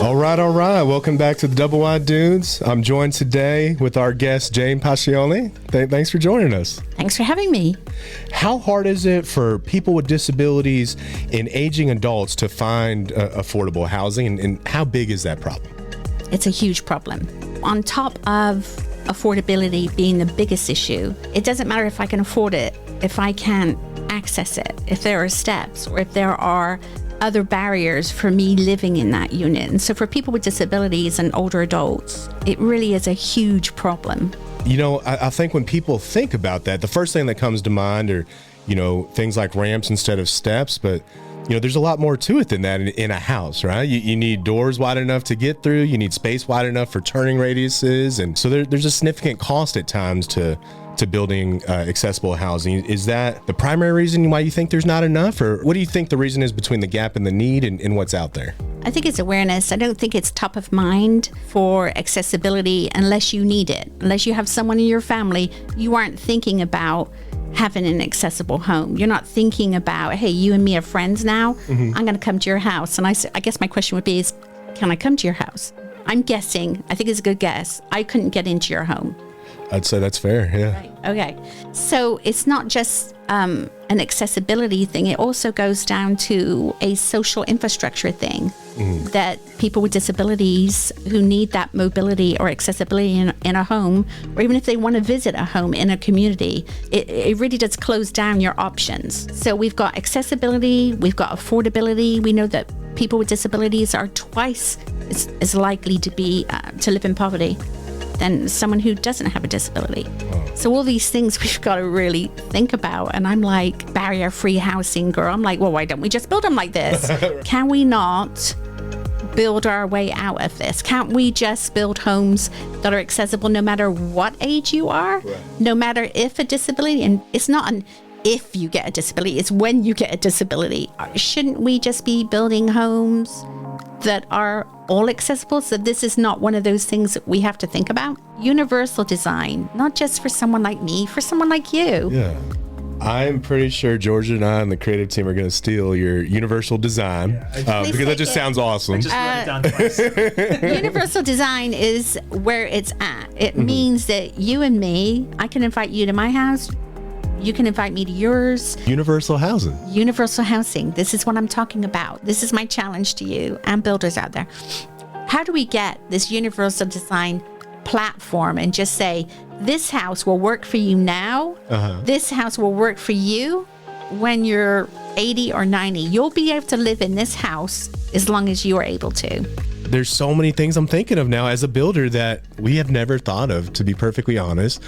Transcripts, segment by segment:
All right. Welcome back to the Doublewide Dudes. I'm joined today with our guest, Jane Paccione. Thanks for joining us. Thanks for having me. How hard is it for people with disabilities and aging adults to find affordable housing, and how big is that problem? It's a huge problem. On top of affordability being the biggest issue, it doesn't matter if I can afford it, if I can't access it, if there are steps, or if there are other barriers for me living in that unit. And so for people with disabilities and older adults, it really is a huge problem. You know, I think when people think about that, the first thing that comes to mind are, things like ramps instead of steps. But, there's a lot more to it than that in a house, right? You need doors wide enough to get through. You need space wide enough for turning radiuses. And so there's a significant cost at times to building accessible housing. Is that the primary reason why you think there's not enough? Or what do you think the reason is between the gap and the need and what's out there? I think it's awareness. I don't think it's top of mind for accessibility unless you need it. Unless you have someone in your family, you aren't thinking about having an accessible home. You're not thinking about, hey, you and me are friends now. Mm-hmm. I'm going to come to your house. And I guess my question would be, can I come to your house? I'm guessing, I think it's a good guess, I couldn't get into your home. I'd say that's fair, yeah. Right. Okay. So it's not just an accessibility thing. It also goes down to a social infrastructure thing that people with disabilities who need that mobility or accessibility in a home, or even if they want to visit a home in a community, it really does close down your options. So we've got accessibility, we've got affordability. We know that people with disabilities are twice as likely to live in poverty than someone who doesn't have a disability. Oh. So all these things we've got to really think about. And I'm like, barrier-free housing girl. I'm like, well, why don't we just build them like this? Can we not build our way out of this? Can't we just build homes that are accessible no matter what age you are? Right. No matter if a disability, and it's not an if you get a disability, it's when you get a disability. Shouldn't we just be building homes that are all accessible? So this is not one of those things that we have to think about. Universal design, not just for someone like me, for someone like you. Yeah. I'm pretty sure Georgia and I and the creative team are going to steal your universal design because that just sounds awesome. I just wrote it down twice. Universal design is where it's at. It means that you and me, I can invite you to my house. You can invite me to yours. Universal housing. Universal housing. This is what I'm talking about. This is my challenge to you and builders out there. How do we get this universal design platform and just say, this house will work for you now. This house will work for you when you're 80 or 90. You'll be able to live in this house as long as you are able to. There's so many things I'm thinking of now as a builder that we have never thought of, to be perfectly honest,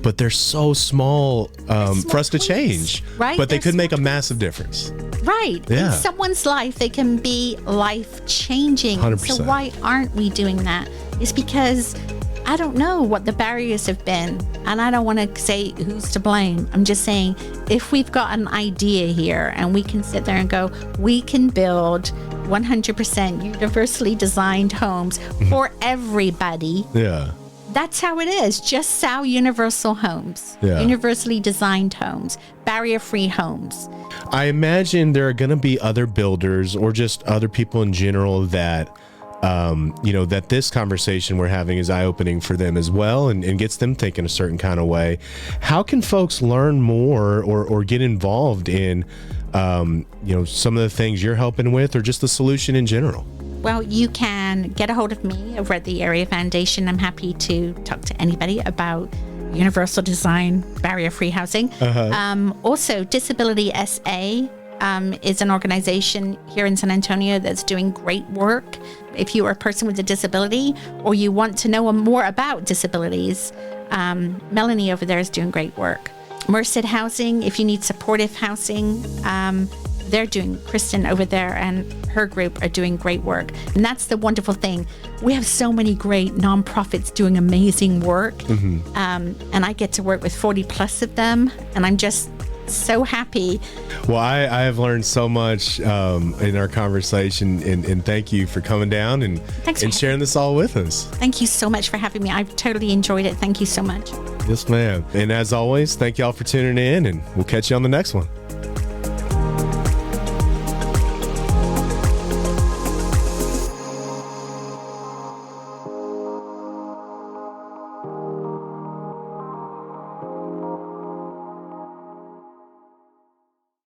but they're so small for us to change, right? But they could make a massive difference. Right. Yeah. In someone's life, they can be life-changing. 100%. So why aren't we doing that? It's because I don't know what the barriers have been, and I don't want to say who's to blame. I'm just saying, if we've got an idea here and we can sit there and go, we can build 100% universally designed homes for everybody. Yeah. That's how it is. Just sell universal homes, universally designed homes, barrier-free homes. I imagine there are going to be other builders or just other people in general that that this conversation we're having is eye-opening for them as well and gets them thinking a certain kind of way. How can folks learn more or get involved in, some of the things you're helping with or just the solution in general? Well, you can get a hold of me over at the Area Foundation. I'm happy to talk to anybody about universal design, barrier-free housing. Also, Disability SA is an organization here in San Antonio that's doing great work. If you are a person with a disability or you want to know more about disabilities, Melanie over there is doing great work. Merced Housing, if you need supportive housing, Kristen over there and her group are doing great work. And that's the wonderful thing. We have so many great nonprofits doing amazing work. And I get to work with 40 plus of them. And I'm just so happy. Well, I have learned so much in our conversation, and thank you for coming down and sharing this all with us. Thank you so much for having me. I've totally enjoyed it. Thank you so much. Yes, ma'am. And as always, thank y'all for tuning in, and we'll catch you on the next one.